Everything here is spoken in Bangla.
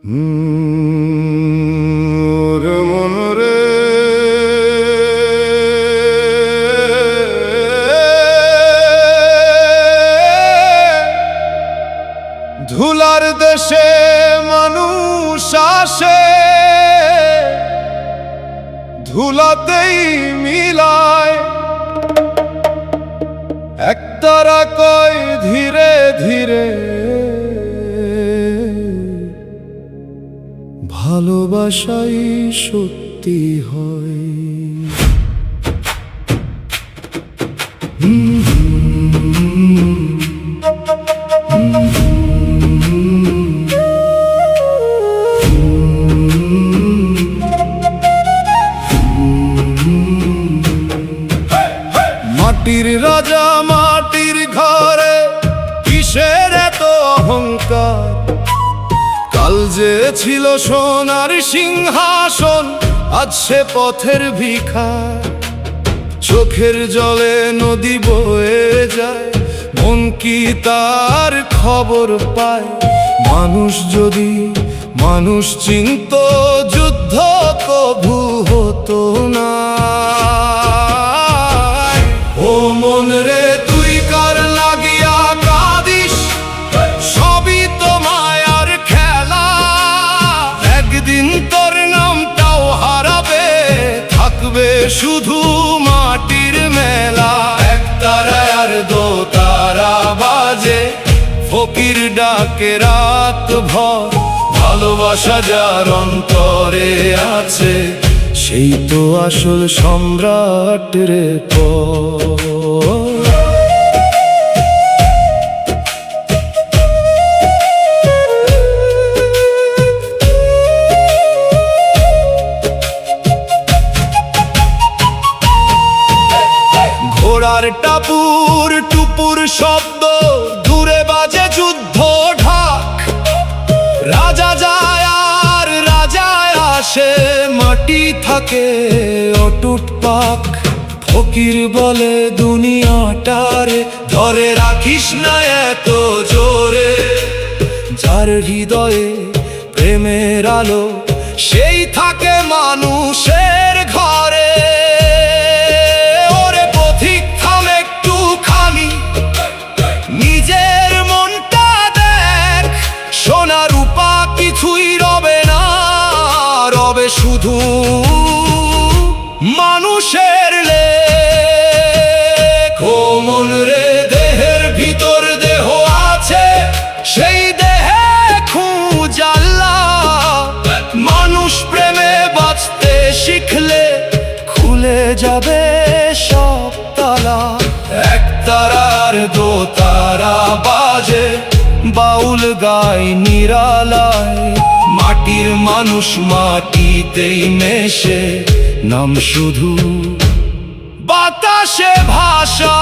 ওরে মন রে, ধুলার দেশে মানুষ আসে, ধুলাতেই মিলায়। একতারা কয় ধীরে ধীরে, ভালোবাসাই সত্যি হয়। মাটির রাজা মাটির ঘরে, কিসের এত অহংকার? কাল যে ছিল সোনার সিংহাসন, আজ সে পথের ভিখার। চোখের জলে নদী বয়ে যায়, মন কি তার খবর পায়? মানুষ যদি মানুষ চিনত, যুদ্ধ কভু হতো না। ও মন রে, তুই কার লাগিয়া কাঁদিস? সবই তো মায়ার খেলা। একদিন তোর নামটাও হারাবে, থাকবে শুধু মাটির মেলা। একতারা আর দোতারা বাজে, ফকির ডাকে রাত ভর। ভালোবাসা যার অন্তরে আছে, সেই তো আসল সম্রাট রে পর। ঘোড়ার টাপুর টুপুর শব্দ, দূরে বাজে যুদ্ধ ঢাক। রাজা যায় আর রাজায় আসে, মাটি থাকে অটুট পাক। ফকির বলে দুনিয়াটারে ধরে রাখিস না এত জোরে। যার হৃদয়ে প্রেমের আলো, সেই থাকে মানুষের ঘরে। ওরে পথিক থাম একটুখানি, নিজের মনটা দেখ। সোনা রূপা কিছুই রবে না, রবে শুধু মানুষের লেখ। ও মন রে, দেহের ভিতর দেহ আছে, সেই দেহে খুঁজ আল্লাহ। মানুষ প্রেমে বাঁচতে শিখলে, খুলে যাবে সব তালা। একতারার দোতারা বাজে, বাউল গায় নিরালায়। মাটির মানুষ মাটিতেই মেশে, নাম শুধু বাতাসে ভাষা।